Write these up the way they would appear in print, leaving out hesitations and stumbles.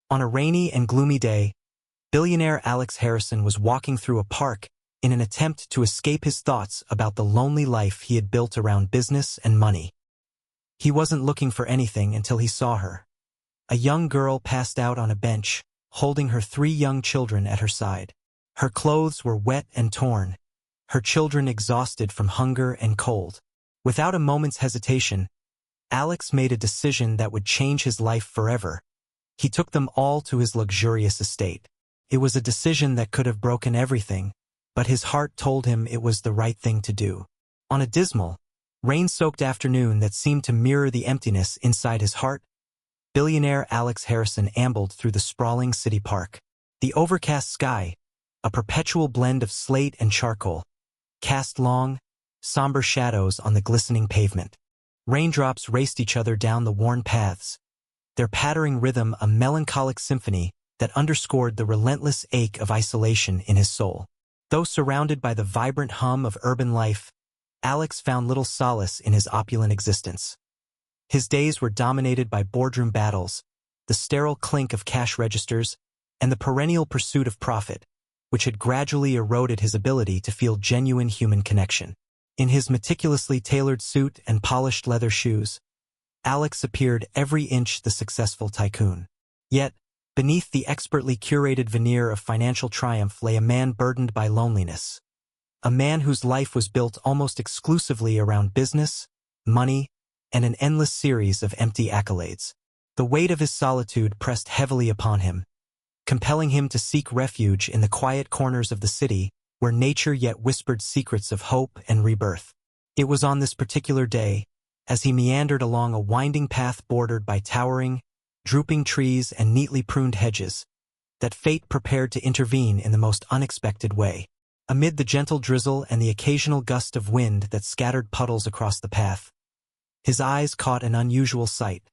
On a rainy and gloomy day, billionaire Alex Harrison was walking through a park in an attempt to escape his thoughts about the lonely life he had built around business and money. He wasn't looking for anything until he saw her. A young girl passed out on a bench, holding her 3 young children at her side. Her clothes were wet and torn, her children exhausted from hunger and cold. Without a moment's hesitation, Alex made a decision that would change his life forever. He took them all to his luxurious estate. It was a decision that could have broken everything, but his heart told him it was the right thing to do. On a dismal, rain-soaked afternoon that seemed to mirror the emptiness inside his heart, billionaire Alex Harrison ambled through the sprawling city park. The overcast sky, a perpetual blend of slate and charcoal, cast long, somber shadows on the glistening pavement. Raindrops raced each other down the worn paths, their pattering rhythm a melancholic symphony that underscored the relentless ache of isolation in his soul. Though surrounded by the vibrant hum of urban life, Alex found little solace in his opulent existence. His days were dominated by boardroom battles, the sterile clink of cash registers, and the perennial pursuit of profit, which had gradually eroded his ability to feel genuine human connection. In his meticulously tailored suit and polished leather shoes, Alex appeared every inch the successful tycoon. Yet, beneath the expertly curated veneer of financial triumph lay a man burdened by loneliness. A man whose life was built almost exclusively around business, money, and an endless series of empty accolades. The weight of his solitude pressed heavily upon him, compelling him to seek refuge in the quiet corners of the city where nature yet whispered secrets of hope and rebirth. It was on this particular day, as he meandered along a winding path bordered by towering, drooping trees and neatly pruned hedges, that fate prepared to intervene in the most unexpected way. Amid the gentle drizzle and the occasional gust of wind that scattered puddles across the path, his eyes caught an unusual sight.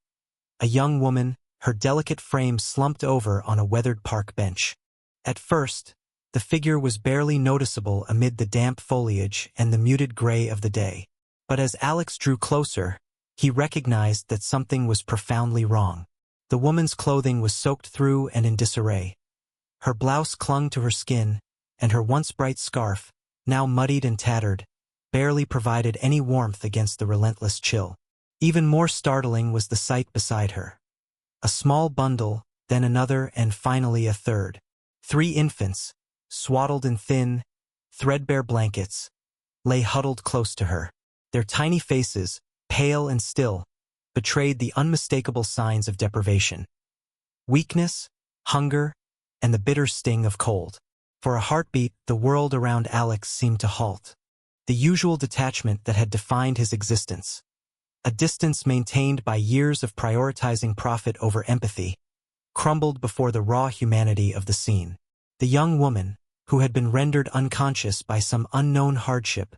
A young woman, her delicate frame slumped over on a weathered park bench. At first, the figure was barely noticeable amid the damp foliage and the muted gray of the day. But as Alex drew closer, he recognized that something was profoundly wrong. The woman's clothing was soaked through and in disarray. Her blouse clung to her skin, and her once bright scarf, now muddied and tattered, barely provided any warmth against the relentless chill. Even more startling was the sight beside her. A small bundle, then another, and finally a third. 3 infants, swaddled in thin, threadbare blankets, lay huddled close to her. Their tiny faces, pale and still, betrayed the unmistakable signs of deprivation. Weakness, hunger, and the bitter sting of cold. For a heartbeat, the world around Alex seemed to halt. The usual detachment that had defined his existence, a distance maintained by years of prioritizing profit over empathy, crumbled before the raw humanity of the scene. The young woman, who had been rendered unconscious by some unknown hardship,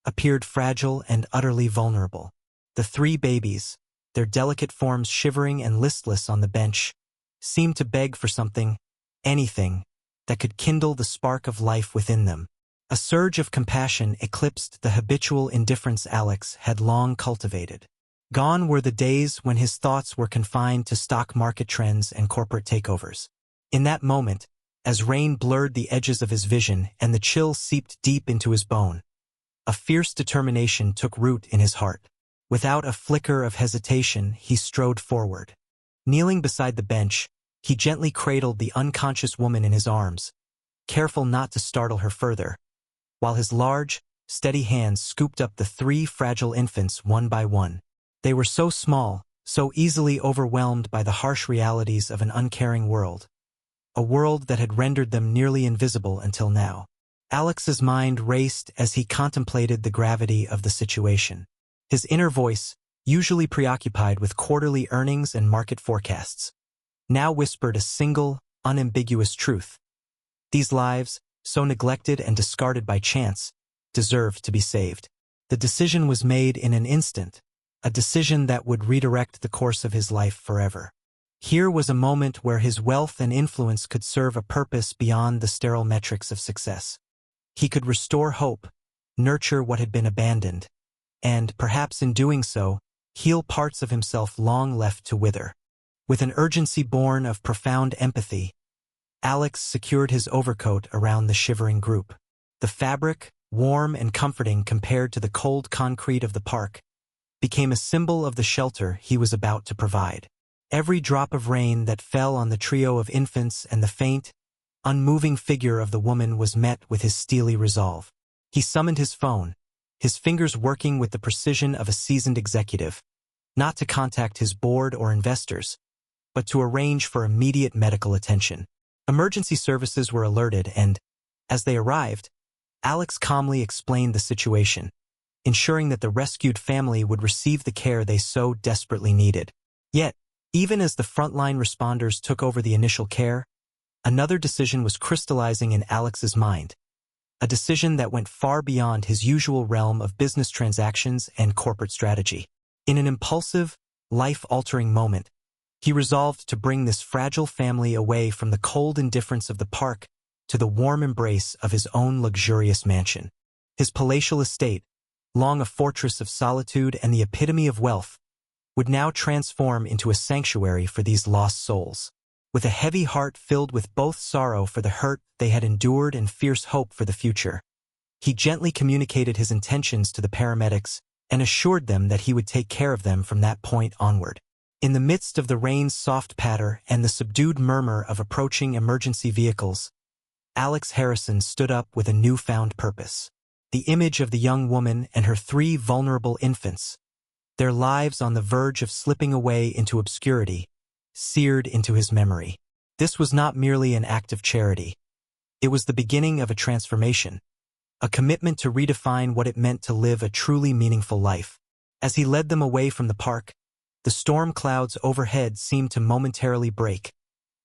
appeared fragile and utterly vulnerable. The 3 babies, their delicate forms shivering and listless on the bench, seemed to beg for something, anything, that could kindle the spark of life within them. A surge of compassion eclipsed the habitual indifference Alex had long cultivated. Gone were the days when his thoughts were confined to stock market trends and corporate takeovers. In that moment, as rain blurred the edges of his vision and the chill seeped deep into his bone, a fierce determination took root in his heart. Without a flicker of hesitation, he strode forward. Kneeling beside the bench, he gently cradled the unconscious woman in his arms, careful not to startle her further, while his large, steady hands scooped up the 3 fragile infants one by one. They were so small, so easily overwhelmed by the harsh realities of an uncaring world, a world that had rendered them nearly invisible until now. Alex's mind raced as he contemplated the gravity of the situation. His inner voice, usually preoccupied with quarterly earnings and market forecasts, now whispered a single, unambiguous truth. These lives, so neglected and discarded by chance, deserved to be saved. The decision was made in an instant, a decision that would redirect the course of his life forever. Here was a moment where his wealth and influence could serve a purpose beyond the sterile metrics of success. He could restore hope, nurture what had been abandoned, and, perhaps in doing so, heal parts of himself long left to wither. With an urgency born of profound empathy, Alex secured his overcoat around the shivering group. The fabric, warm and comforting compared to the cold concrete of the park, became a symbol of the shelter he was about to provide. Every drop of rain that fell on the trio of infants and the faint, unmoving figure of the woman was met with his steely resolve. He summoned his phone, his fingers working with the precision of a seasoned executive, not to contact his board or investors, but to arrange for immediate medical attention. Emergency services were alerted and, as they arrived, Alex calmly explained the situation, ensuring that the rescued family would receive the care they so desperately needed. Yet, even as the frontline responders took over the initial care, another decision was crystallizing in Alex's mind, a decision that went far beyond his usual realm of business transactions and corporate strategy. In an impulsive, life-altering moment, he resolved to bring this fragile family away from the cold indifference of the park to the warm embrace of his own luxurious mansion. His palatial estate, long a fortress of solitude and the epitome of wealth, would now transform into a sanctuary for these lost souls. With a heavy heart filled with both sorrow for the hurt they had endured and fierce hope for the future, he gently communicated his intentions to the paramedics and assured them that he would take care of them from that point onward. In the midst of the rain's soft patter and the subdued murmur of approaching emergency vehicles, Alex Harrison stood up with a newfound purpose. The image of the young woman and her 3 vulnerable infants, their lives on the verge of slipping away into obscurity, seared into his memory. This was not merely an act of charity. It was the beginning of a transformation, a commitment to redefine what it meant to live a truly meaningful life. As he led them away from the park, the storm clouds overhead seemed to momentarily break,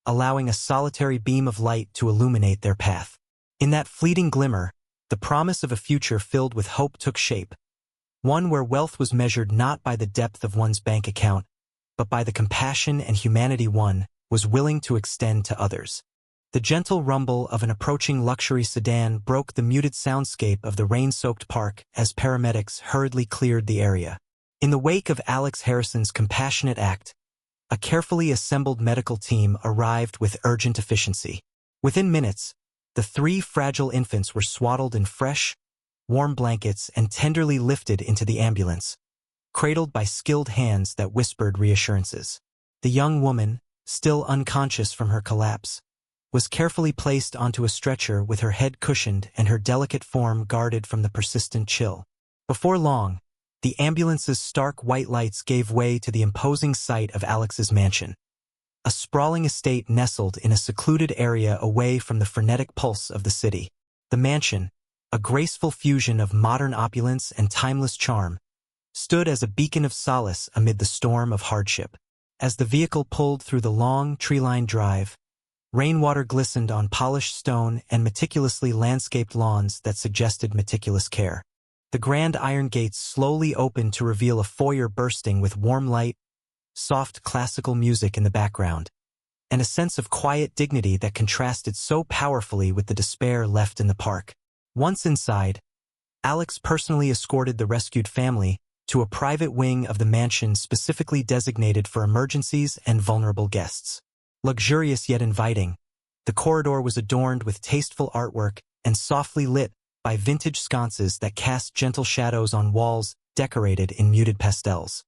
allowing a solitary beam of light to illuminate their path. In that fleeting glimmer, the promise of a future filled with hope took shape, one where wealth was measured not by the depth of one's bank account, but by the compassion and humanity one was willing to extend to others. The gentle rumble of an approaching luxury sedan broke the muted soundscape of the rain-soaked park as paramedics hurriedly cleared the area. In the wake of Alex Harrison's compassionate act, a carefully assembled medical team arrived with urgent efficiency. Within minutes, the 3 fragile infants were swaddled in fresh, warm blankets and tenderly lifted into the ambulance, cradled by skilled hands that whispered reassurances. The young woman, still unconscious from her collapse, was carefully placed onto a stretcher with her head cushioned and her delicate form guarded from the persistent chill. Before long, the ambulance's stark white lights gave way to the imposing sight of Alex's mansion, a sprawling estate nestled in a secluded area away from the frenetic pulse of the city. The mansion, a graceful fusion of modern opulence and timeless charm, stood as a beacon of solace amid the storm of hardship. As the vehicle pulled through the long, tree-lined drive, rainwater glistened on polished stone and meticulously landscaped lawns that suggested meticulous care. The grand iron gates slowly opened to reveal a foyer bursting with warm light, soft classical music in the background, and a sense of quiet dignity that contrasted so powerfully with the despair left in the park. Once inside, Alex personally escorted the rescued family to a private wing of the mansion specifically designated for emergencies and vulnerable guests. Luxurious yet inviting, the corridor was adorned with tasteful artwork and softly lit by vintage sconces that cast gentle shadows on walls decorated in muted pastels.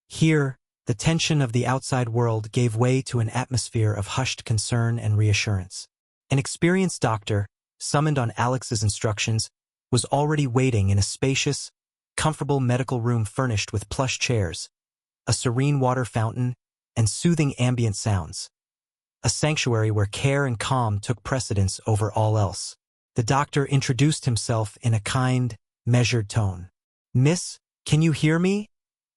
Here, the tension of the outside world gave way to an atmosphere of hushed concern and reassurance. An experienced doctor, summoned on Alex's instructions, was already waiting in a spacious, comfortable medical room furnished with plush chairs, a serene water fountain, and soothing ambient sounds. A sanctuary where care and calm took precedence over all else. The doctor introduced himself in a kind, measured tone. "Miss, can you hear me?"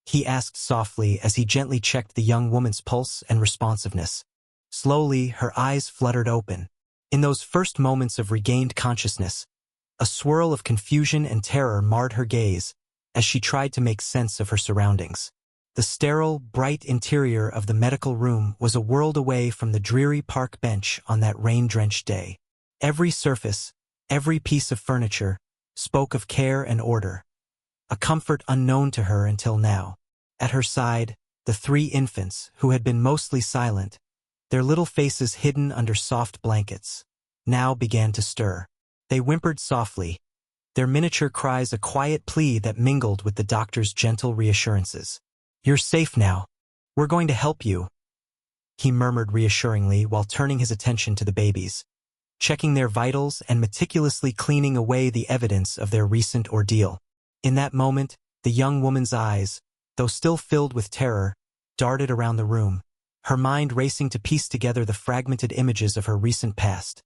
he asked softly as he gently checked the young woman's pulse and responsiveness. Slowly, her eyes fluttered open. In those first moments of regained consciousness, a swirl of confusion and terror marred her gaze as she tried to make sense of her surroundings. The sterile, bright interior of the medical room was a world away from the dreary park bench on that rain-drenched day. Every surface, every piece of furniture, spoke of care and order, a comfort unknown to her until now. At her side, The three infants, who had been mostly silent, their little faces hidden under soft blankets, now began to stir. They whimpered softly, their miniature cries a quiet plea that mingled with the doctor's gentle reassurances. "You're safe now. We're going to help you," he murmured reassuringly while turning his attention to the babies, checking their vitals and meticulously cleaning away the evidence of their recent ordeal. In that moment, the young woman's eyes, though still filled with terror, darted around the room, her mind racing to piece together the fragmented images of her recent past.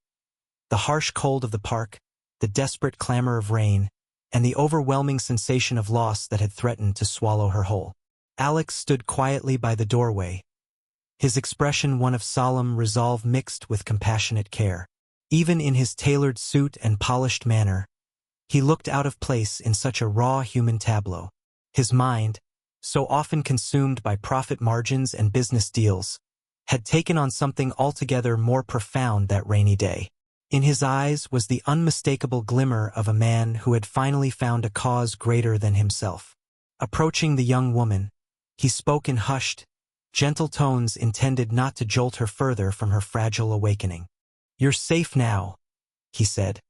The harsh cold of the park, the desperate clamor of rain, and the overwhelming sensation of loss that had threatened to swallow her whole. Alex stood quietly by the doorway, his expression one of solemn resolve mixed with compassionate care. Even in his tailored suit and polished manner, he looked out of place in such a raw human tableau. His mind, so often consumed by profit margins and business deals, had taken on something altogether more profound that rainy day. In his eyes was the unmistakable glimmer of a man who had finally found a cause greater than himself. Approaching the young woman, he spoke in hushed, gentle tones intended not to jolt her further from her fragile awakening. "You're safe now," he said,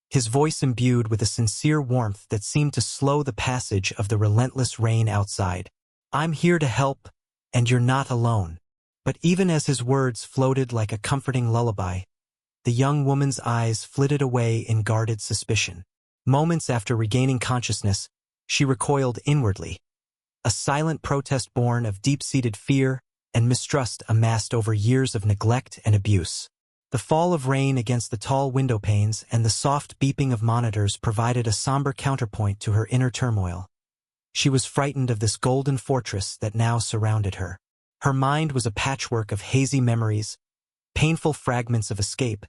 his voice imbued with a sincere warmth that seemed to slow the passage of the relentless rain outside. "I'm here to help, and you're not alone." But even as his words floated like a comforting lullaby, the young woman's eyes flitted away in guarded suspicion. Moments after regaining consciousness, she recoiled inwardly, a silent protest born of deep-seated fear and mistrust amassed over years of neglect and abuse. The fall of rain against the tall window panes and the soft beeping of monitors provided a somber counterpoint to her inner turmoil. She was frightened of this golden fortress that now surrounded her. Her mind was a patchwork of hazy memories, painful fragments of escape,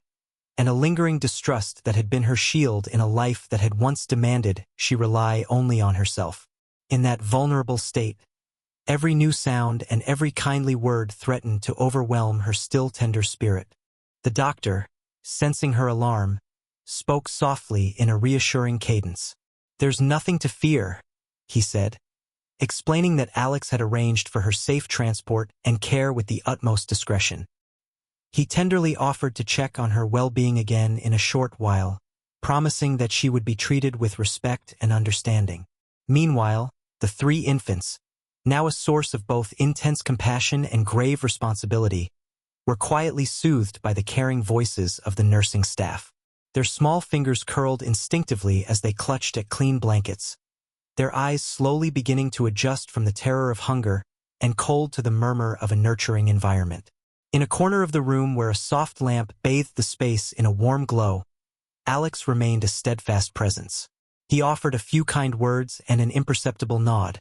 and a lingering distrust that had been her shield in a life that had once demanded she rely only on herself. In that vulnerable state, every new sound and every kindly word threatened to overwhelm her still tender spirit. The doctor, sensing her alarm, spoke softly in a reassuring cadence. "There's nothing to fear," he said, explaining that Alex had arranged for her safe transport and care with the utmost discretion. He tenderly offered to check on her well-being again in a short while, promising that she would be treated with respect and understanding. Meanwhile, the three infants, now a source of both intense compassion and grave responsibility, were quietly soothed by the caring voices of the nursing staff. Their small fingers curled instinctively as they clutched at clean blankets, their eyes slowly beginning to adjust from the terror of hunger and cold to the murmur of a nurturing environment. In a corner of the room where a soft lamp bathed the space in a warm glow, Alex remained a steadfast presence. He offered a few kind words and an imperceptible nod,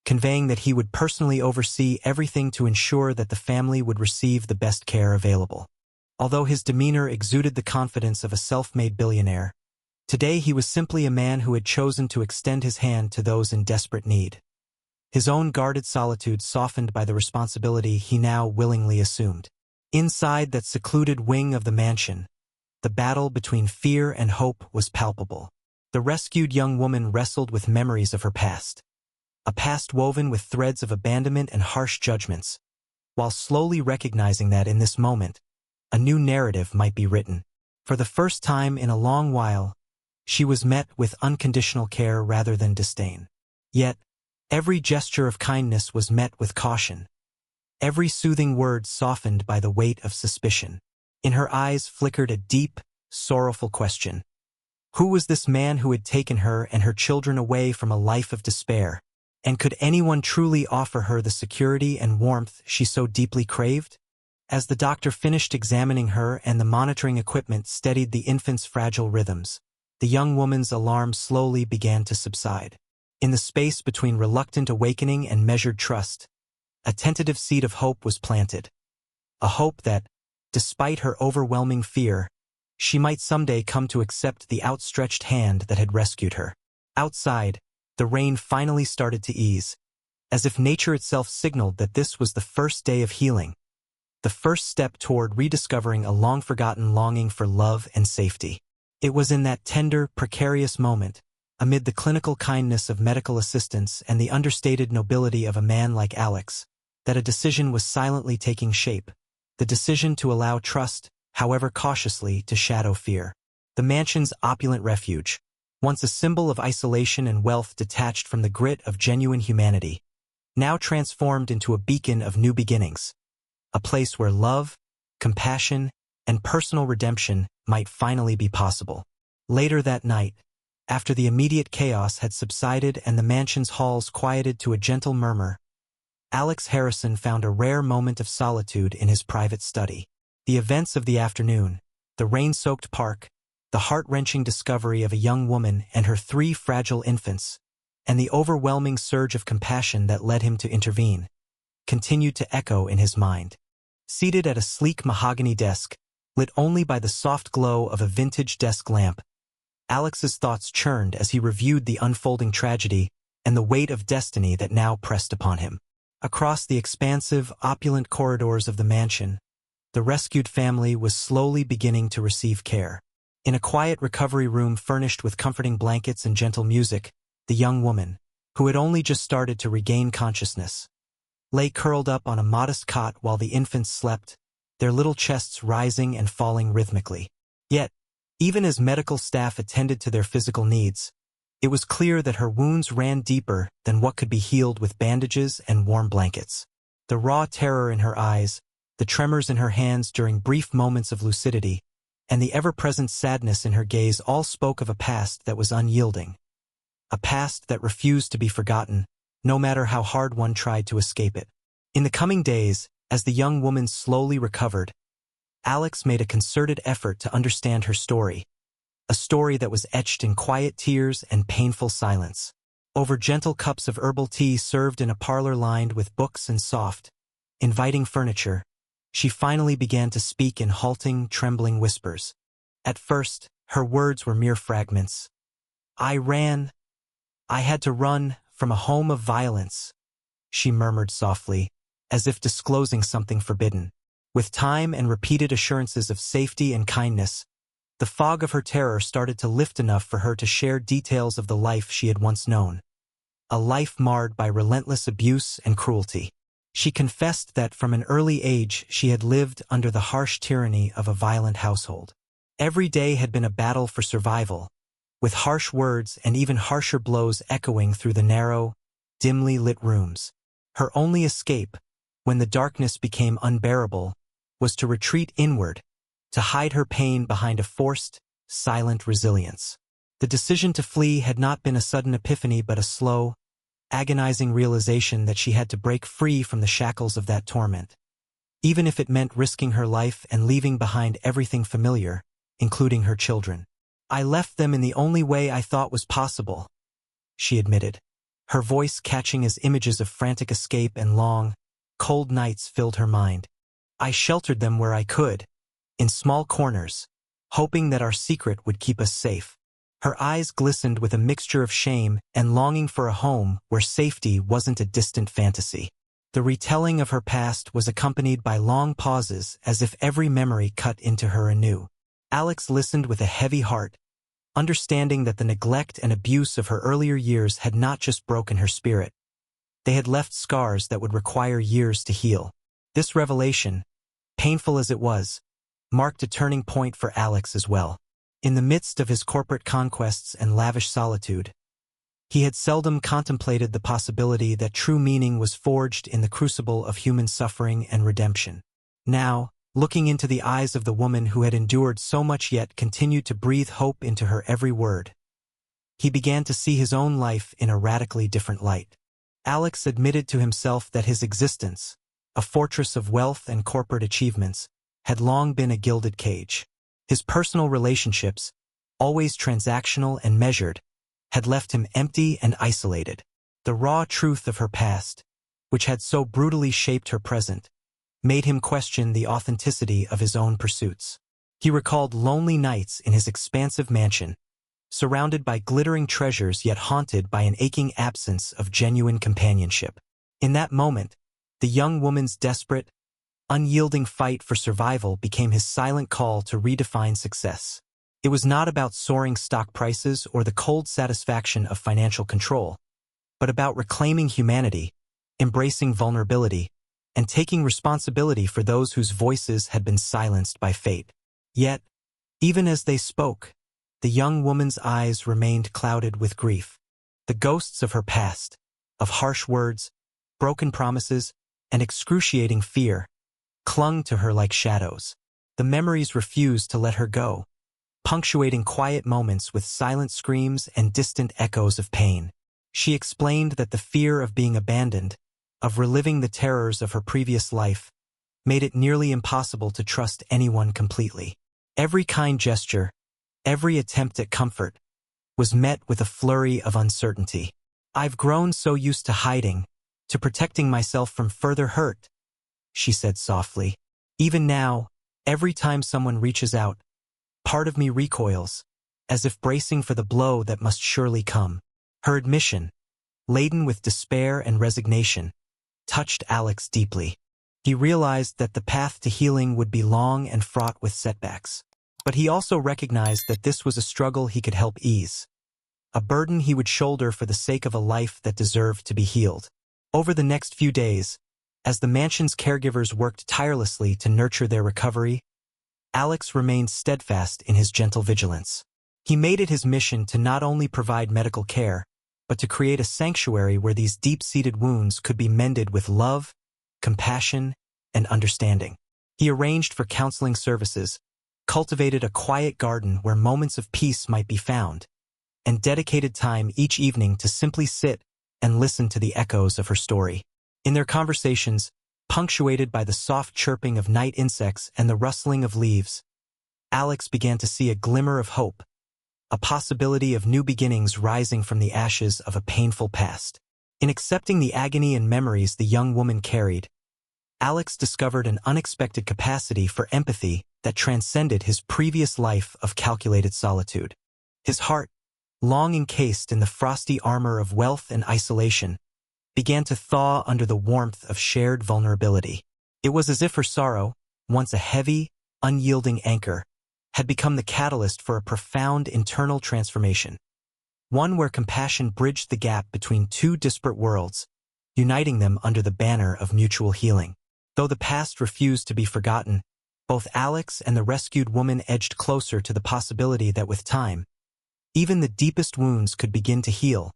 conveying that he would personally oversee everything to ensure that the family would receive the best care available. Although his demeanor exuded the confidence of a self-made billionaire, today he was simply a man who had chosen to extend his hand to those in desperate need. His own guarded solitude softened by the responsibility he now willingly assumed. Inside that secluded wing of the mansion, the battle between fear and hope was palpable. The rescued young woman wrestled with memories of her past, a past woven with threads of abandonment and harsh judgments, while slowly recognizing that in this moment, a new narrative might be written. For the first time in a long while, she was met with unconditional care rather than disdain. Yet, every gesture of kindness was met with caution, every soothing word softened by the weight of suspicion. In her eyes flickered a deep, sorrowful question. Who was this man who had taken her and her children away from a life of despair? And could anyone truly offer her the security and warmth she so deeply craved? As the doctor finished examining her and the monitoring equipment steadied the infant's fragile rhythms, the young woman's alarm slowly began to subside. In the space between reluctant awakening and measured trust, a tentative seed of hope was planted. A hope that, despite her overwhelming fear, she might someday come to accept the outstretched hand that had rescued her. Outside, the rain finally started to ease, as if nature itself signaled that this was the first day of healing, the first step toward rediscovering a long-forgotten longing for love and safety. It was in that tender, precarious moment, amid the clinical kindness of medical assistants and the understated nobility of a man like Alex, that a decision was silently taking shape. The decision to allow trust, however cautiously, to shadow fear. The mansion's opulent refuge, once a symbol of isolation and wealth detached from the grit of genuine humanity, now transformed into a beacon of new beginnings. A place where love, compassion, and personal redemption might finally be possible. Later that night, after the immediate chaos had subsided and the mansion's halls quieted to a gentle murmur, Alex Harrison found a rare moment of solitude in his private study. The events of the afternoon, the rain-soaked park, the heart-wrenching discovery of a young woman and her 3 fragile infants, and the overwhelming surge of compassion that led him to intervene, continued to echo in his mind. Seated at a sleek mahogany desk, lit only by the soft glow of a vintage desk lamp, Alex's thoughts churned as he reviewed the unfolding tragedy and the weight of destiny that now pressed upon him. Across the expansive, opulent corridors of the mansion, the rescued family was slowly beginning to receive care. In a quiet recovery room furnished with comforting blankets and gentle music, the young woman, who had only just started to regain consciousness, lay curled up on a modest cot while the infants slept, their little chests rising and falling rhythmically. Yet, even as medical staff attended to their physical needs, it was clear that her wounds ran deeper than what could be healed with bandages and warm blankets. The raw terror in her eyes, the tremors in her hands during brief moments of lucidity, and the ever-present sadness in her gaze all spoke of a past that was unyielding. A past that refused to be forgotten, no matter how hard one tried to escape it. In the coming days, as the young woman slowly recovered, Alex made a concerted effort to understand her story, a story that was etched in quiet tears and painful silence. Over gentle cups of herbal tea served in a parlor lined with books and soft, inviting furniture, she finally began to speak in halting, trembling whispers. At first, her words were mere fragments. I had to run from a home of violence, she murmured softly, as if disclosing something forbidden. With time and repeated assurances of safety and kindness, the fog of her terror started to lift enough for her to share details of the life she had once known. A life marred by relentless abuse and cruelty. She confessed that from an early age she had lived under the harsh tyranny of a violent household. Every day had been a battle for survival, with harsh words and even harsher blows echoing through the narrow, dimly lit rooms. Her only escape, when the darkness became unbearable, was to retreat inward, to hide her pain behind a forced, silent resilience. The decision to flee had not been a sudden epiphany but a slow, agonizing realization that she had to break free from the shackles of that torment, even if it meant risking her life and leaving behind everything familiar, including her children. I left them in the only way I thought was possible, she admitted, her voice catching as images of frantic escape and long, cold nights filled her mind. I sheltered them where I could, in small corners, hoping that our secret would keep us safe. Her eyes glistened with a mixture of shame and longing for a home where safety wasn't a distant fantasy. The retelling of her past was accompanied by long pauses as if every memory cut into her anew. Alex listened with a heavy heart, understanding that the neglect and abuse of her earlier years had not just broken her spirit. They had left scars that would require years to heal. This revelation, painful as it was, marked a turning point for Alex as well. In the midst of his corporate conquests and lavish solitude, he had seldom contemplated the possibility that true meaning was forged in the crucible of human suffering and redemption. Now, looking into the eyes of the woman who had endured so much yet continued to breathe hope into her every word, he began to see his own life in a radically different light. Alex admitted to himself that his existence, a fortress of wealth and corporate achievements, had long been a gilded cage. His personal relationships, always transactional and measured, had left him empty and isolated. The raw truth of her past, which had so brutally shaped her present, made him question the authenticity of his own pursuits. He recalled lonely nights in his expansive mansion, surrounded by glittering treasures yet haunted by an aching absence of genuine companionship. In that moment, the young woman's desperate, unyielding fight for survival became his silent call to redefine success. It was not about soaring stock prices or the cold satisfaction of financial control, but about reclaiming humanity, embracing vulnerability, and taking responsibility for those whose voices had been silenced by fate. Yet, even as they spoke, the young woman's eyes remained clouded with grief. The ghosts of her past, of harsh words, broken promises, and excruciating fear, clung to her like shadows. The memories refused to let her go, punctuating quiet moments with silent screams and distant echoes of pain. She explained that the fear of being abandoned, of reliving the terrors of her previous life, made it nearly impossible to trust anyone completely. Every kind gesture, every attempt at comfort, was met with a flurry of uncertainty. "I've grown so used to hiding, to protecting myself from further hurt," she said softly. "Even now, every time someone reaches out, part of me recoils, as if bracing for the blow that must surely come." Her admission, laden with despair and resignation, touched Alex deeply. He realized that the path to healing would be long and fraught with setbacks. But he also recognized that this was a struggle he could help ease, a burden he would shoulder for the sake of a life that deserved to be healed. Over the next few days, as the mansion's caregivers worked tirelessly to nurture their recovery, Alex remained steadfast in his gentle vigilance. He made it his mission to not only provide medical care, but to create a sanctuary where these deep-seated wounds could be mended with love, compassion, and understanding. He arranged for counseling services, cultivated a quiet garden where moments of peace might be found, and dedicated time each evening to simply sit and listen to the echoes of her story. In their conversations, punctuated by the soft chirping of night insects and the rustling of leaves, Alex began to see a glimmer of hope, a possibility of new beginnings rising from the ashes of a painful past. In accepting the agony and memories the young woman carried, Alex discovered an unexpected capacity for empathy that transcended his previous life of calculated solitude. His heart, long encased in the frosty armor of wealth and isolation, began to thaw under the warmth of shared vulnerability. It was as if her sorrow, once a heavy, unyielding anchor, had become the catalyst for a profound internal transformation, one where compassion bridged the gap between two disparate worlds, uniting them under the banner of mutual healing. Though the past refused to be forgotten, both Alex and the rescued woman edged closer to the possibility that with time, even the deepest wounds could begin to heal,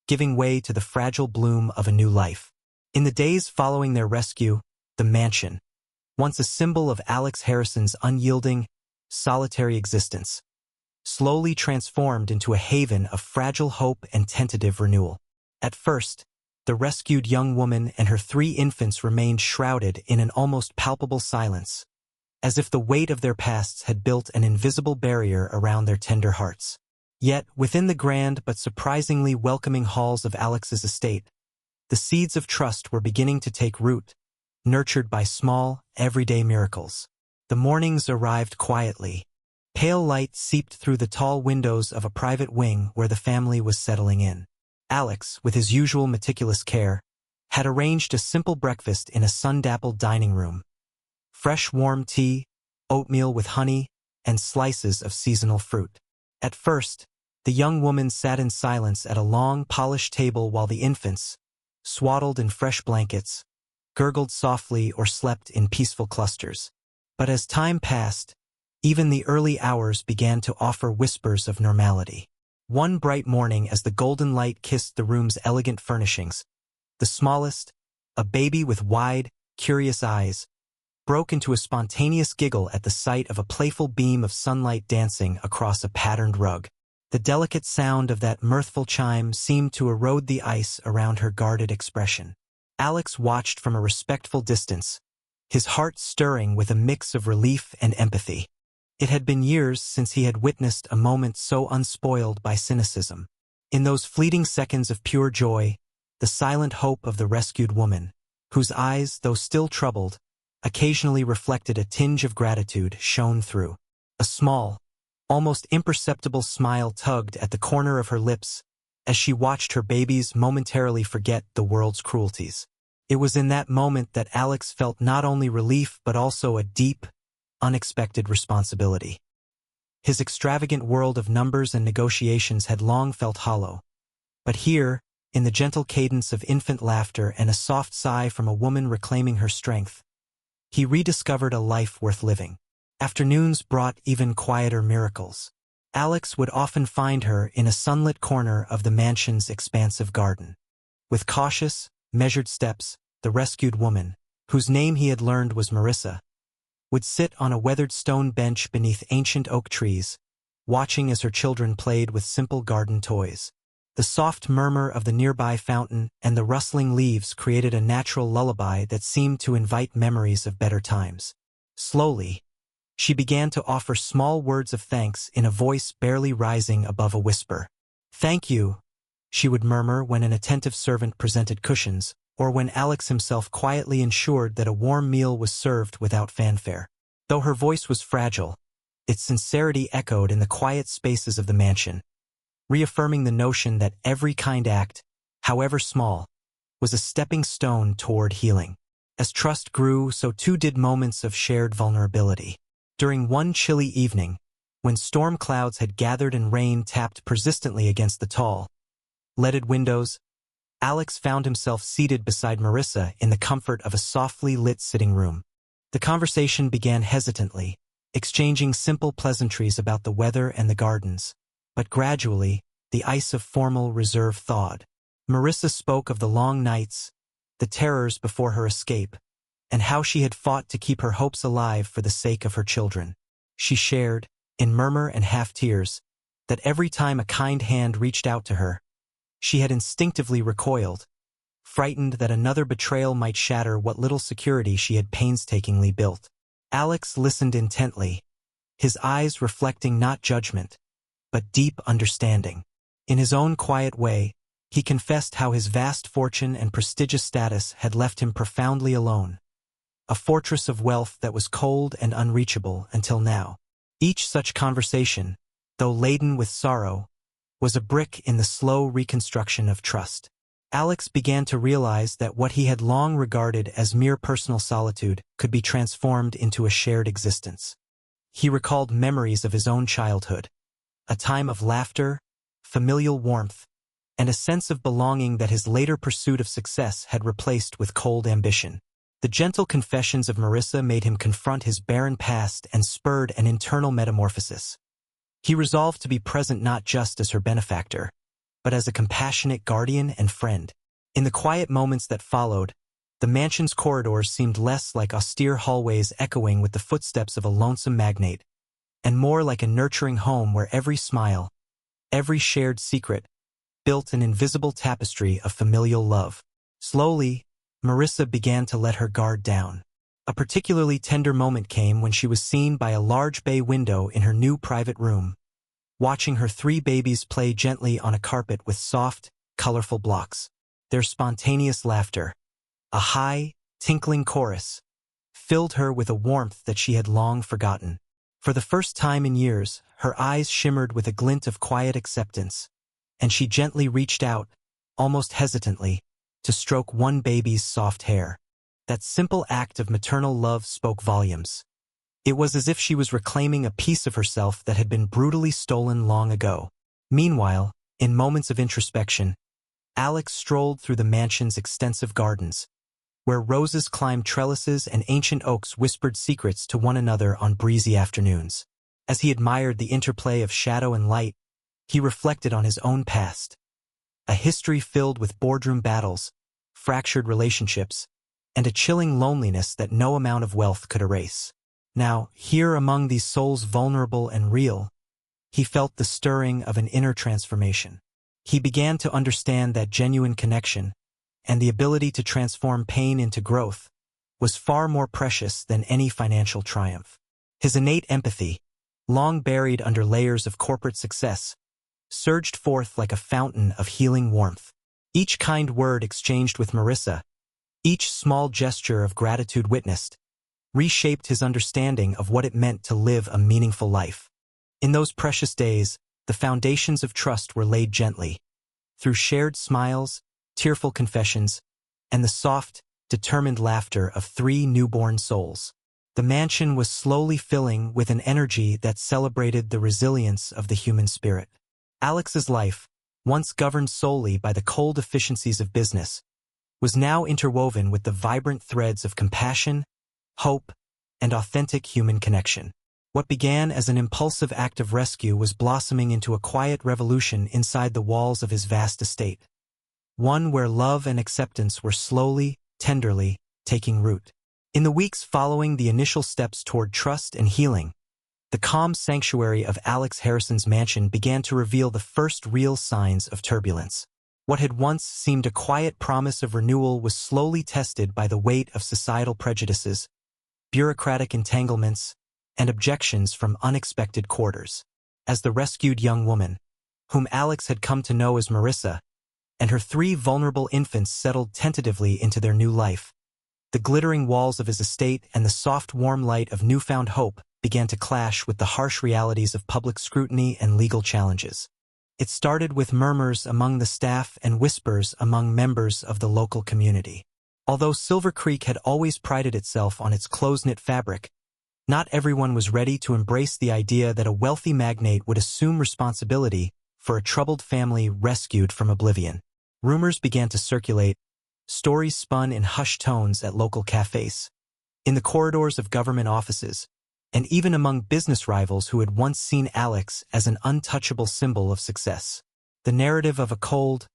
giving way to the fragile bloom of a new life. In the days following their rescue, the mansion, once a symbol of Alex Harrison's unyielding, solitary existence, slowly transformed into a haven of fragile hope and tentative renewal. At first, the rescued young woman and her 3 infants remained shrouded in an almost palpable silence, as if the weight of their pasts had built an invisible barrier around their tender hearts. Yet, within the grand but surprisingly welcoming halls of Alex's estate, the seeds of trust were beginning to take root, nurtured by small, everyday miracles. The mornings arrived quietly. Pale light seeped through the tall windows of a private wing where the family was settling in. Alex, with his usual meticulous care, had arranged a simple breakfast in a sun-dappled dining room. Fresh warm tea, oatmeal with honey, and slices of seasonal fruit. At first, the young woman sat in silence at a long, polished table while the infants, swaddled in fresh blankets, gurgled softly or slept in peaceful clusters. But as time passed, even the early hours began to offer whispers of normality. One bright morning, as the golden light kissed the room's elegant furnishings, the smallest, a baby with wide, curious eyes, broke into a spontaneous giggle at the sight of a playful beam of sunlight dancing across a patterned rug. The delicate sound of that mirthful chime seemed to erode the ice around her guarded expression. Alex watched from a respectful distance, his heart stirring with a mix of relief and empathy. It had been years since he had witnessed a moment so unspoiled by cynicism. In those fleeting seconds of pure joy, the silent hope of the rescued woman, whose eyes, though still troubled, occasionally reflected a tinge of gratitude, shone through. A small, almost imperceptible smile tugged at the corner of her lips as she watched her babies momentarily forget the world's cruelties. It was in that moment that Alex felt not only relief but also a deep, unexpected responsibility. His extravagant world of numbers and negotiations had long felt hollow, but here, in the gentle cadence of infant laughter and a soft sigh from a woman reclaiming her strength, he rediscovered a life worth living. Afternoons brought even quieter miracles. Alex would often find her in a sunlit corner of the mansion's expansive garden. With cautious, measured steps, the rescued woman, whose name he had learned was Marissa, would sit on a weathered stone bench beneath ancient oak trees, watching as her children played with simple garden toys. The soft murmur of the nearby fountain and the rustling leaves created a natural lullaby that seemed to invite memories of better times. Slowly, she began to offer small words of thanks in a voice barely rising above a whisper. "Thank you," she would murmur when an attentive servant presented cushions, or when Alex himself quietly ensured that a warm meal was served without fanfare. Though her voice was fragile, its sincerity echoed in the quiet spaces of the mansion, reaffirming the notion that every kind act, however small, was a stepping stone toward healing. As trust grew, so too did moments of shared vulnerability. During one chilly evening, when storm clouds had gathered and rain tapped persistently against the tall, leaded windows, Alex found himself seated beside Marissa in the comfort of a softly lit sitting room. The conversation began hesitantly, exchanging simple pleasantries about the weather and the gardens. But gradually, the ice of formal reserve thawed. Marissa spoke of the long nights, the terrors before her escape, and how she had fought to keep her hopes alive for the sake of her children. She shared, in murmur and half-tears, that every time a kind hand reached out to her, she had instinctively recoiled, frightened that another betrayal might shatter what little security she had painstakingly built. Alex listened intently, his eyes reflecting not judgment, but deep understanding. In his own quiet way, he confessed how his vast fortune and prestigious status had left him profoundly alone, a fortress of wealth that was cold and unreachable until now. Each such conversation, though laden with sorrow, was a brick in the slow reconstruction of trust. Alex began to realize that what he had long regarded as mere personal solitude could be transformed into a shared existence. He recalled memories of his own childhood, a time of laughter, familial warmth, and a sense of belonging that his later pursuit of success had replaced with cold ambition. The gentle confessions of Marissa made him confront his barren past and spurred an internal metamorphosis. He resolved to be present not just as her benefactor, but as a compassionate guardian and friend. In the quiet moments that followed, the mansion's corridors seemed less like austere hallways echoing with the footsteps of a lonesome magnate, and more like a nurturing home where every smile, every shared secret, built an invisible tapestry of familial love. Slowly, Marissa began to let her guard down. A particularly tender moment came when she was seen by a large bay window in her new private room, watching her 3 babies play gently on a carpet with soft, colorful blocks. Their spontaneous laughter, a high, tinkling chorus, filled her with a warmth that she had long forgotten. For the first time in years, her eyes shimmered with a glint of quiet acceptance, and she gently reached out, almost hesitantly, to stroke one baby's soft hair. That simple act of maternal love spoke volumes. It was as if she was reclaiming a piece of herself that had been brutally stolen long ago. Meanwhile, in moments of introspection, Alex strolled through the mansion's extensive gardens, where roses climbed trellises and ancient oaks whispered secrets to one another on breezy afternoons. As he admired the interplay of shadow and light, he reflected on his own past, a history filled with boardroom battles, fractured relationships, and a chilling loneliness that no amount of wealth could erase. Now, here among these souls vulnerable and real, he felt the stirring of an inner transformation. He began to understand that genuine connection, and the ability to transform pain into growth, was far more precious than any financial triumph. His innate empathy, long buried under layers of corporate success, surged forth like a fountain of healing warmth. Each kind word exchanged with Marissa, each small gesture of gratitude witnessed, reshaped his understanding of what it meant to live a meaningful life. In those precious days, the foundations of trust were laid gently, through shared smiles, tearful confessions, and the soft, determined laughter of 3 newborn souls. The mansion was slowly filling with an energy that celebrated the resilience of the human spirit. Alex's life, once governed solely by the cold efficiencies of business, was now interwoven with the vibrant threads of compassion, hope, and authentic human connection. What began as an impulsive act of rescue was blossoming into a quiet revolution inside the walls of his vast estate. One where love and acceptance were slowly, tenderly, taking root. In the weeks following the initial steps toward trust and healing, the calm sanctuary of Alex Harrison's mansion began to reveal the first real signs of turbulence. What had once seemed a quiet promise of renewal was slowly tested by the weight of societal prejudices, bureaucratic entanglements, and objections from unexpected quarters. As the rescued young woman, whom Alex had come to know as Marissa, and her 3 vulnerable infants settled tentatively into their new life, the glittering walls of his estate and the soft warm light of newfound hope began to clash with the harsh realities of public scrutiny and legal challenges. It started with murmurs among the staff and whispers among members of the local community. Although Silver Creek had always prided itself on its close-knit fabric, not everyone was ready to embrace the idea that a wealthy magnate would assume responsibility for a troubled family rescued from oblivion. Rumors began to circulate, stories spun in hushed tones at local cafes, in the corridors of government offices, and even among business rivals who had once seen Alex as an untouchable symbol of success. The narrative of a cold,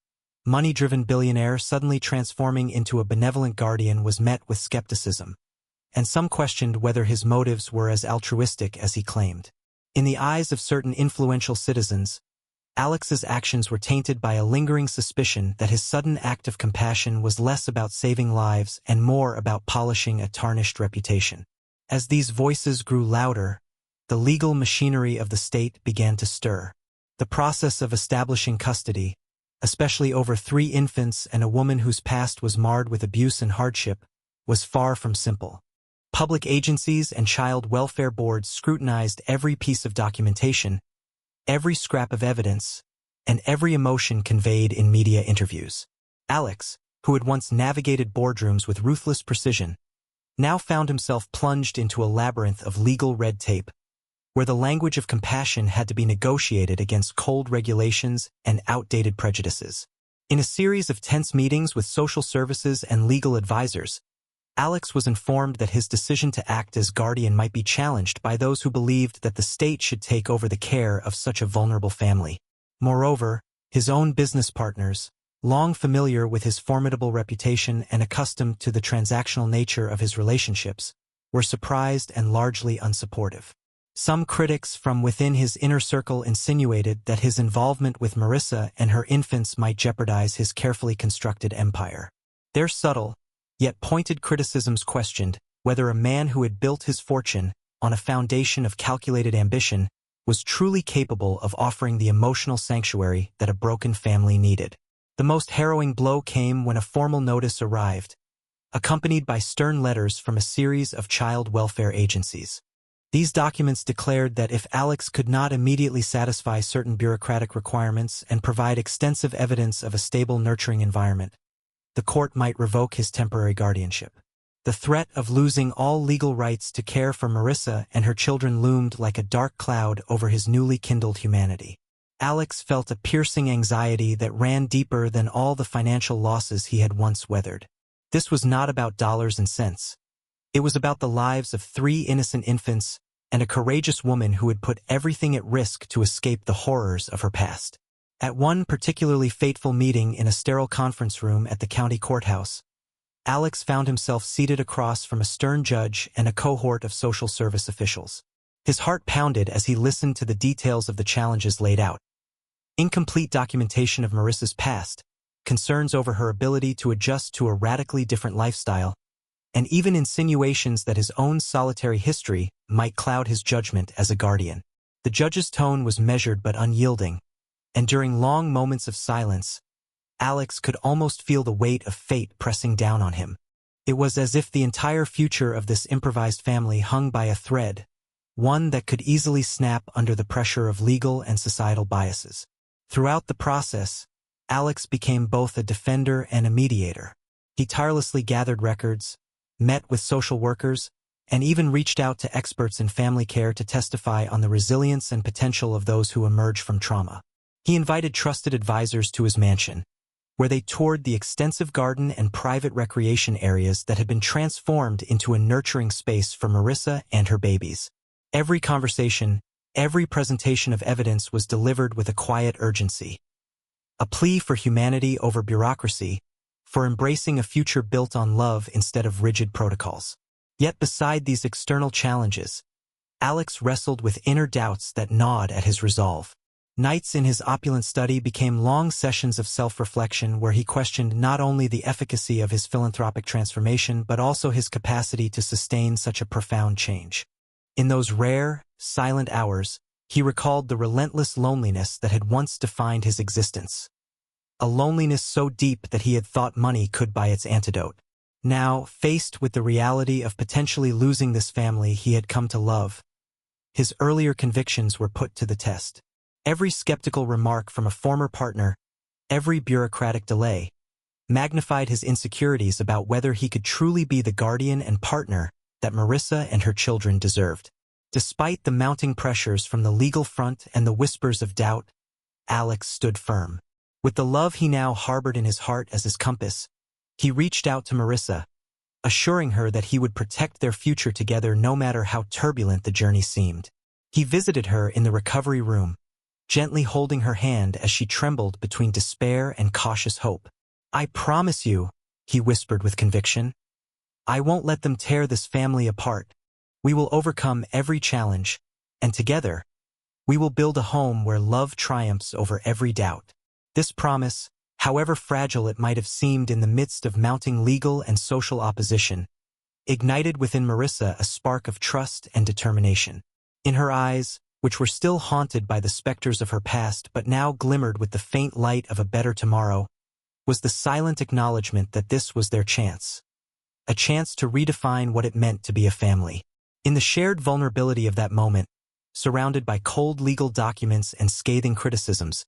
money-driven billionaire suddenly transforming into a benevolent guardian was met with skepticism, and some questioned whether his motives were as altruistic as he claimed. In the eyes of certain influential citizens, Alex's actions were tainted by a lingering suspicion that his sudden act of compassion was less about saving lives and more about polishing a tarnished reputation. As these voices grew louder, the legal machinery of the state began to stir. The process of establishing custody, especially over 3 infants and a woman whose past was marred with abuse and hardship, was far from simple. Public agencies and child welfare boards scrutinized every piece of documentation, every scrap of evidence, and every emotion conveyed in media interviews. Alex, who had once navigated boardrooms with ruthless precision, now found himself plunged into a labyrinth of legal red tape, where the language of compassion had to be negotiated against cold regulations and outdated prejudices. In a series of tense meetings with social services and legal advisors, Alex was informed that his decision to act as guardian might be challenged by those who believed that the state should take over the care of such a vulnerable family. Moreover, his own business partners, long familiar with his formidable reputation and accustomed to the transactional nature of his relationships, were surprised and largely unsupportive. Some critics from within his inner circle insinuated that his involvement with Marissa and her infants might jeopardize his carefully constructed empire. Their subtle, yet pointed criticisms questioned whether a man who had built his fortune on a foundation of calculated ambition was truly capable of offering the emotional sanctuary that a broken family needed. The most harrowing blow came when a formal notice arrived, accompanied by stern letters from a series of child welfare agencies. These documents declared that if Alex could not immediately satisfy certain bureaucratic requirements and provide extensive evidence of a stable, nurturing environment, the court might revoke his temporary guardianship. The threat of losing all legal rights to care for Marissa and her children loomed like a dark cloud over his newly kindled humanity. Alex felt a piercing anxiety that ran deeper than all the financial losses he had once weathered. This was not about dollars and cents. It was about the lives of 3 innocent infants and a courageous woman who had put everything at risk to escape the horrors of her past. At one particularly fateful meeting in a sterile conference room at the county courthouse, Alex found himself seated across from a stern judge and a cohort of social service officials. His heart pounded as he listened to the details of the challenges laid out. Incomplete documentation of Marissa's past, concerns over her ability to adjust to a radically different lifestyle, and even insinuations that his own solitary history might cloud his judgment as a guardian. The judge's tone was measured but unyielding, and during long moments of silence, Alex could almost feel the weight of fate pressing down on him. It was as if the entire future of this improvised family hung by a thread, one that could easily snap under the pressure of legal and societal biases. Throughout the process, Alex became both a defender and a mediator. He tirelessly gathered records, met with social workers, and even reached out to experts in family care to testify on the resilience and potential of those who emerge from trauma. He invited trusted advisors to his mansion, where they toured the extensive garden and private recreation areas that had been transformed into a nurturing space for Marissa and her babies. Every conversation, every presentation of evidence was delivered with a quiet urgency. A plea for humanity over bureaucracy, for embracing a future built on love instead of rigid protocols. Yet beside these external challenges, Alex wrestled with inner doubts that gnawed at his resolve. Nights in his opulent study became long sessions of self-reflection where he questioned not only the efficacy of his philanthropic transformation but also his capacity to sustain such a profound change. In those rare, silent hours, he recalled the relentless loneliness that had once defined his existence. A loneliness so deep that he had thought money could buy its antidote. Now, faced with the reality of potentially losing this family he had come to love, his earlier convictions were put to the test. Every skeptical remark from a former partner, every bureaucratic delay, magnified his insecurities about whether he could truly be the guardian and partner that Marissa and her children deserved. Despite the mounting pressures from the legal front and the whispers of doubt, Alex stood firm. With the love he now harbored in his heart as his compass, he reached out to Marissa, assuring her that he would protect their future together no matter how turbulent the journey seemed. He visited her in the recovery room, gently holding her hand as she trembled between despair and cautious hope. "I promise you," he whispered with conviction, "I won't let them tear this family apart. We will overcome every challenge, and together, we will build a home where love triumphs over every doubt." This promise, however fragile it might have seemed in the midst of mounting legal and social opposition, ignited within Marissa a spark of trust and determination. In her eyes, which were still haunted by the specters of her past but now glimmered with the faint light of a better tomorrow, was the silent acknowledgement that this was their chance. A chance to redefine what it meant to be a family. In the shared vulnerability of that moment, surrounded by cold legal documents and scathing criticisms,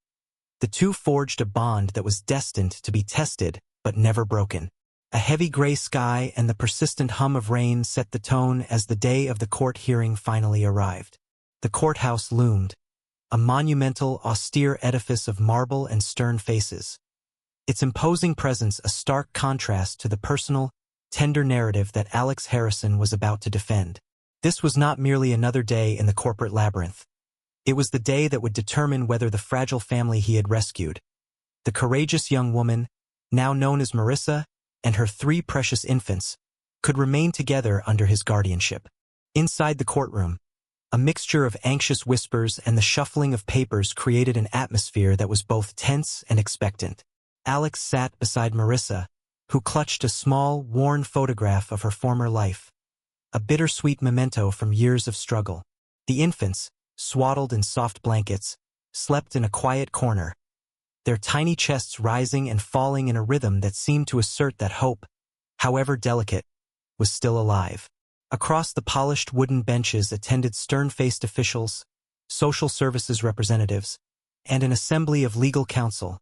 the two forged a bond that was destined to be tested but never broken. A heavy gray sky and the persistent hum of rain set the tone as the day of the court hearing finally arrived. The courthouse loomed, a monumental, austere edifice of marble and stern faces. Its imposing presence a stark contrast to the personal, tender narrative that Alex Harrison was about to defend. This was not merely another day in the corporate labyrinth. It was the day that would determine whether the fragile family he had rescued, the courageous young woman, now known as Marissa, and her 3 precious infants, could remain together under his guardianship. Inside the courtroom, a mixture of anxious whispers and the shuffling of papers created an atmosphere that was both tense and expectant. Alex sat beside Marissa, who clutched a small, worn photograph of her former life, a bittersweet memento from years of struggle. The infants, swaddled in soft blankets, slept in a quiet corner, their tiny chests rising and falling in a rhythm that seemed to assert that hope, however delicate, was still alive. Across the polished wooden benches attended stern-faced officials, social services representatives, and an assembly of legal counsel,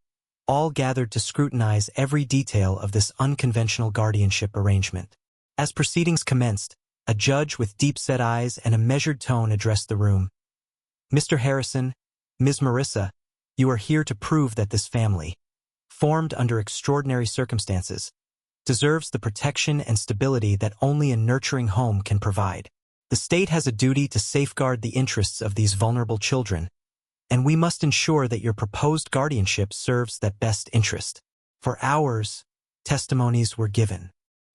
all gathered to scrutinize every detail of this unconventional guardianship arrangement. As proceedings commenced, a judge with deep-set eyes and a measured tone addressed the room. "Mr. Harrison, Ms. Marissa, you are here to prove that this family, formed under extraordinary circumstances, deserves the protection and stability that only a nurturing home can provide. The state has a duty to safeguard the interests of these vulnerable children, and we must ensure that your proposed guardianship serves that best interest." For hours, testimonies were given.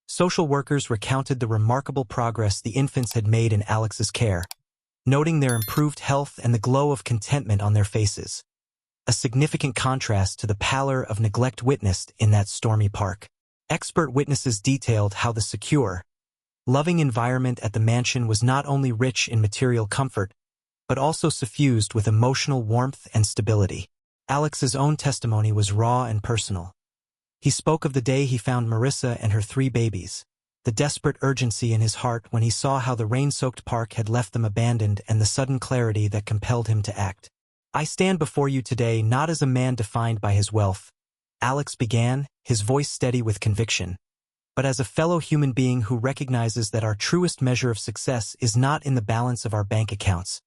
Social workers recounted the remarkable progress the infants had made in Alex's care, noting their improved health and the glow of contentment on their faces, a significant contrast to the pallor of neglect witnessed in that stormy park. Expert witnesses detailed how the secure, loving environment at the mansion was not only rich in material comfort, but also suffused with emotional warmth and stability. Alex's own testimony was raw and personal. He spoke of the day he found Marissa and her 3 babies, the desperate urgency in his heart when he saw how the rain-soaked park had left them abandoned and the sudden clarity that compelled him to act. "I stand before you today not as a man defined by his wealth," Alex began, his voice steady with conviction, "but as a fellow human being who recognizes that our truest measure of success is not in the balance of our bank accounts,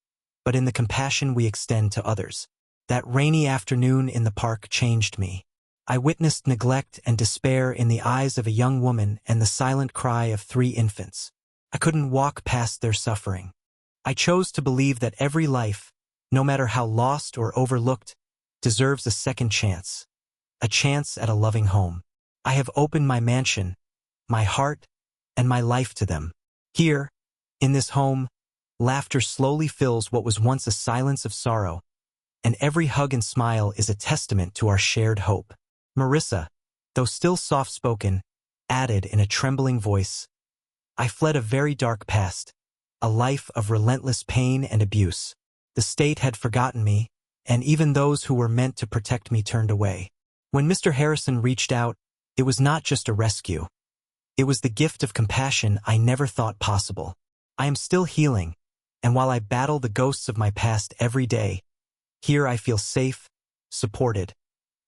but in the compassion we extend to others." That rainy afternoon in the park changed me. I witnessed neglect and despair in the eyes of a young woman and the silent cry of 3 infants. I couldn't walk past their suffering. I chose to believe that every life, no matter how lost or overlooked, deserves a second chance. A chance at a loving home. I have opened my mansion, my heart, and my life to them. Here, in this home, laughter slowly fills what was once a silence of sorrow, and every hug and smile is a testament to our shared hope. Marissa, though still soft-spoken, added in a trembling voice, I fled a very dark past, a life of relentless pain and abuse. The state had forgotten me, and even those who were meant to protect me turned away. When Mr. Harrison reached out, it was not just a rescue. It was the gift of compassion I never thought possible. I am still healing, and while I battle the ghosts of my past every day, here I feel safe, supported,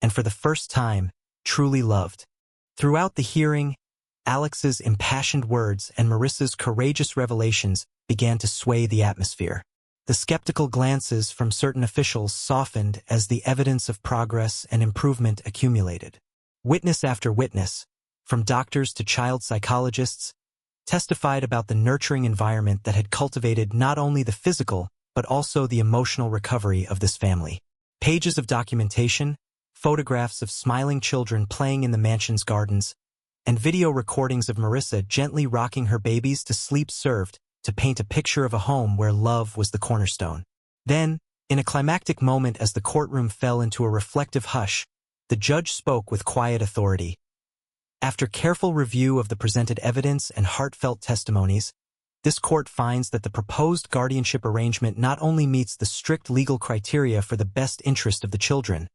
and for the first time, truly loved. Throughout the hearing, Alex's impassioned words and Marissa's courageous revelations began to sway the atmosphere. The skeptical glances from certain officials softened as the evidence of progress and improvement accumulated. Witness after witness, from doctors to child psychologists, testified about the nurturing environment that had cultivated not only the physical but also the emotional recovery of this family. Pages of documentation, photographs of smiling children playing in the mansion's gardens, and video recordings of Marissa gently rocking her babies to sleep served to paint a picture of a home where love was the cornerstone. Then, in a climactic moment as the courtroom fell into a reflective hush, the judge spoke with quiet authority. After careful review of the presented evidence and heartfelt testimonies, this court finds that the proposed guardianship arrangement not only meets the strict legal criteria for the best interest of the children,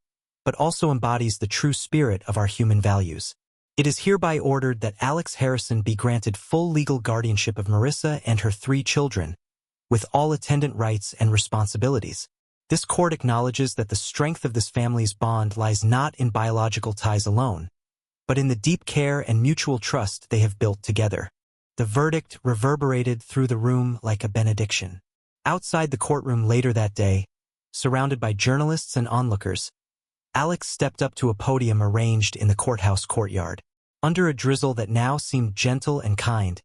but also embodies the true spirit of our human values. It is hereby ordered that Alex Harrison be granted full legal guardianship of Marissa and her 3 children, with all attendant rights and responsibilities. This court acknowledges that the strength of this family's bond lies not in biological ties alone, but in the deep care and mutual trust they have built together. The verdict reverberated through the room like a benediction. Outside the courtroom later that day, surrounded by journalists and onlookers, Alex stepped up to a podium arranged in the courthouse courtyard. Under a drizzle that now seemed gentle and kind,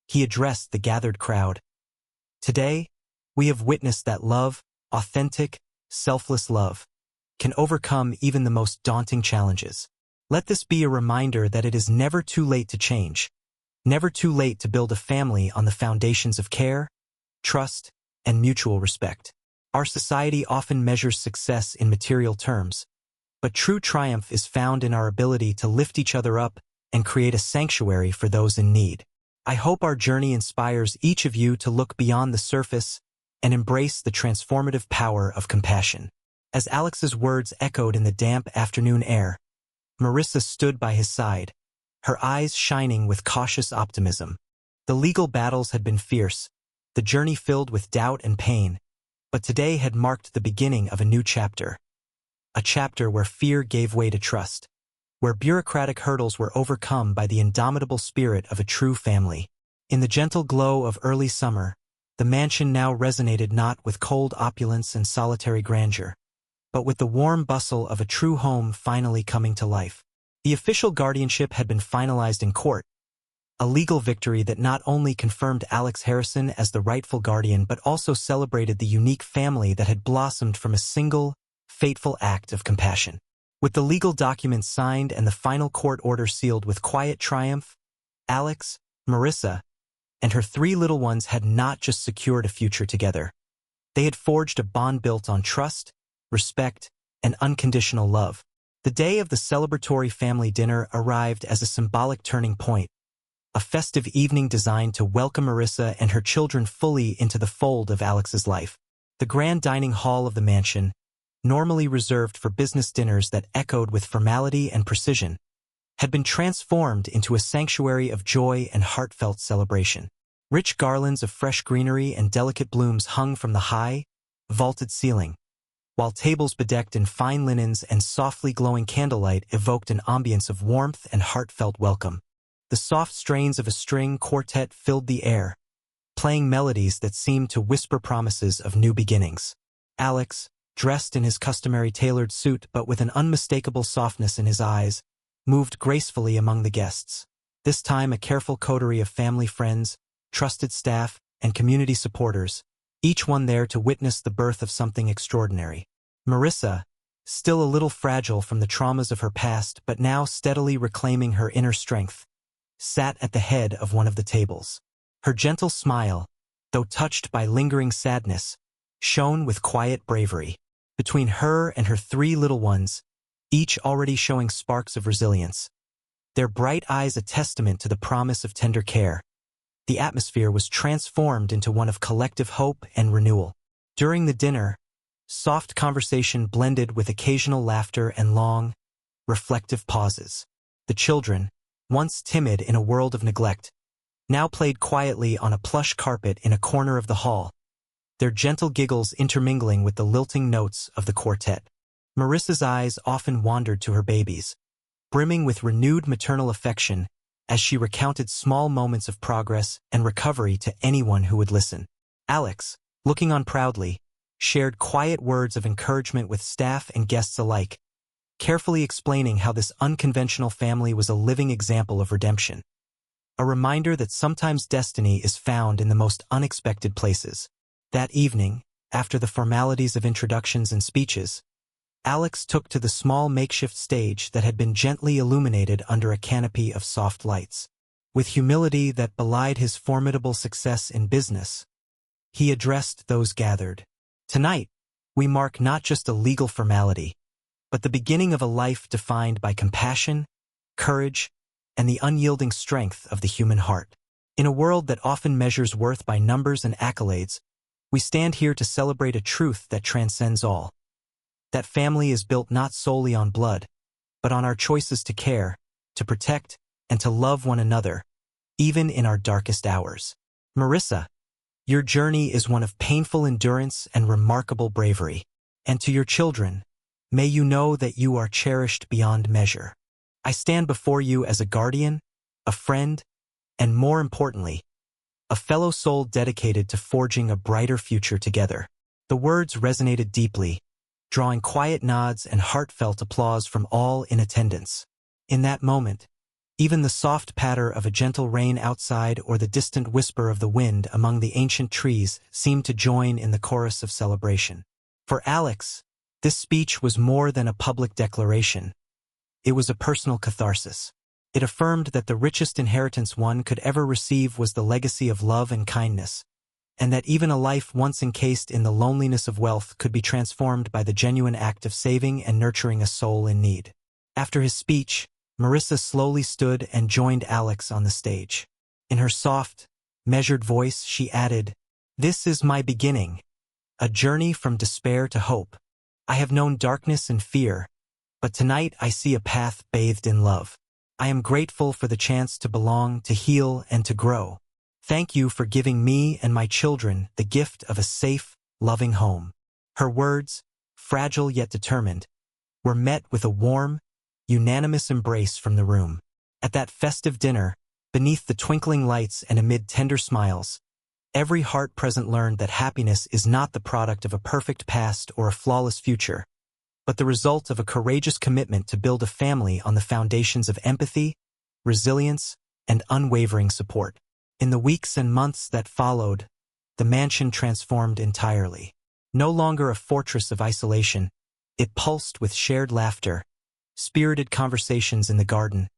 he addressed the gathered crowd. Today, we have witnessed that love, authentic, selfless love, can overcome even the most daunting challenges. Let this be a reminder that it is never too late to change, never too late to build a family on the foundations of care, trust, and mutual respect. Our society often measures success in material terms, but true triumph is found in our ability to lift each other up and create a sanctuary for those in need. I hope our journey inspires each of you to look beyond the surface and embrace the transformative power of compassion. As Alex's words echoed in the damp afternoon air, Marissa stood by his side, her eyes shining with cautious optimism. The legal battles had been fierce, the journey filled with doubt and pain, but today had marked the beginning of a new chapter. A chapter where fear gave way to trust, where bureaucratic hurdles were overcome by the indomitable spirit of a true family. In the gentle glow of early summer, the mansion now resonated not with cold opulence and solitary grandeur, but with the warm bustle of a true home finally coming to life. The official guardianship had been finalized in court, a legal victory that not only confirmed Alex Harrison as the rightful guardian but also celebrated the unique family that had blossomed from a single, fateful act of compassion. With the legal documents signed and the final court order sealed with quiet triumph, Alex, Marissa, and her 3 little ones had not just secured a future together. They had forged a bond built on trust, respect, and unconditional love. The day of the celebratory family dinner arrived as a symbolic turning point, a festive evening designed to welcome Marissa and her children fully into the fold of Alex's life. The grand dining hall of the mansion, normally reserved for business dinners that echoed with formality and precision, had been transformed into a sanctuary of joy and heartfelt celebration. Rich garlands of fresh greenery and delicate blooms hung from the high, vaulted ceiling, while tables bedecked in fine linens and softly glowing candlelight evoked an ambience of warmth and heartfelt welcome. The soft strains of a string quartet filled the air, playing melodies that seemed to whisper promises of new beginnings. Alex, dressed in his customary tailored suit but with an unmistakable softness in his eyes, moved gracefully among the guests. This time a careful coterie of family friends, trusted staff, and community supporters, each one there to witness the birth of something extraordinary. Marissa, still a little fragile from the traumas of her past but now steadily reclaiming her inner strength, sat at the head of one of the tables. Her gentle smile, though touched by lingering sadness, shone with quiet bravery. Between her and her 3 little ones, each already showing sparks of resilience, their bright eyes a testament to the promise of tender care, the atmosphere was transformed into one of collective hope and renewal. During the dinner, soft conversation blended with occasional laughter and long, reflective pauses. The children, once timid in a world of neglect, now played quietly on a plush carpet in a corner of the hall, their gentle giggles intermingling with the lilting notes of the quartet. Marissa's eyes often wandered to her babies, brimming with renewed maternal affection as she recounted small moments of progress and recovery to anyone who would listen. Alex, looking on proudly, shared quiet words of encouragement with staff and guests alike, carefully explaining how this unconventional family was a living example of redemption. A reminder that sometimes destiny is found in the most unexpected places. That evening, after the formalities of introductions and speeches, Alex took to the small makeshift stage that had been gently illuminated under a canopy of soft lights. With humility that belied his formidable success in business, he addressed those gathered. Tonight, we mark not just a legal formality, but the beginning of a life defined by compassion, courage, and the unyielding strength of the human heart. In a world that often measures worth by numbers and accolades, we stand here to celebrate a truth that transcends all. That family is built not solely on blood, but on our choices to care, to protect, and to love one another, even in our darkest hours. Marissa, your journey is one of painful endurance and remarkable bravery. And to your children, may you know that you are cherished beyond measure. I stand before you as a guardian, a friend, and more importantly, a fellow soul dedicated to forging a brighter future together. The words resonated deeply, drawing quiet nods and heartfelt applause from all in attendance. In that moment, even the soft patter of a gentle rain outside or the distant whisper of the wind among the ancient trees seemed to join in the chorus of celebration. For Alex, this speech was more than a public declaration. It was a personal catharsis. It affirmed that the richest inheritance one could ever receive was the legacy of love and kindness, and that even a life once encased in the loneliness of wealth could be transformed by the genuine act of saving and nurturing a soul in need. After his speech, Marissa slowly stood and joined Alex on the stage. In her soft, measured voice, she added, "This is my beginning, a journey from despair to hope. I have known darkness and fear, but tonight I see a path bathed in love. I am grateful for the chance to belong, to heal, and to grow. Thank you for giving me and my children the gift of a safe, loving home." Her words, fragile yet determined, were met with a warm, unanimous embrace from the room. At that festive dinner, beneath the twinkling lights and amid tender smiles, every heart present learned that happiness is not the product of a perfect past or a flawless future, but the result of a courageous commitment to build a family on the foundations of empathy, resilience, and unwavering support. In the weeks and months that followed, the mansion transformed entirely. No longer a fortress of isolation, it pulsed with shared laughter, spirited conversations in the garden,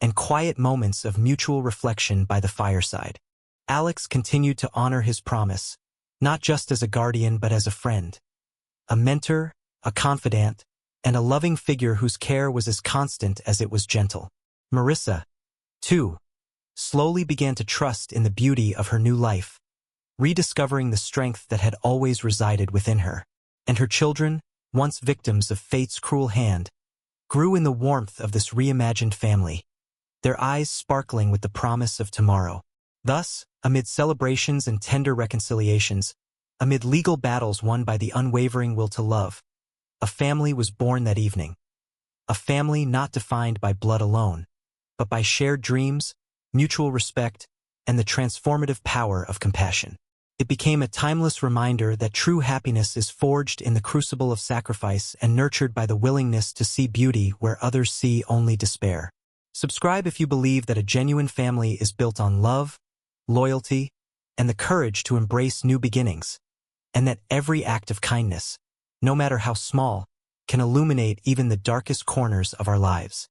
and quiet moments of mutual reflection by the fireside. Alex continued to honor his promise, not just as a guardian but as a friend, a mentor, a confidant, and a loving figure whose care was as constant as it was gentle. Marissa, too, slowly began to trust in the beauty of her new life, rediscovering the strength that had always resided within her. And her children, once victims of fate's cruel hand, grew in the warmth of this reimagined family, their eyes sparkling with the promise of tomorrow. Thus, amid celebrations and tender reconciliations, amid legal battles won by the unwavering will to love, a family was born that evening. A family not defined by blood alone, but by shared dreams, mutual respect, and the transformative power of compassion. It became a timeless reminder that true happiness is forged in the crucible of sacrifice and nurtured by the willingness to see beauty where others see only despair. Subscribe if you believe that a genuine family is built on love, loyalty, and the courage to embrace new beginnings, and that every act of kindness, no matter how small, can illuminate even the darkest corners of our lives.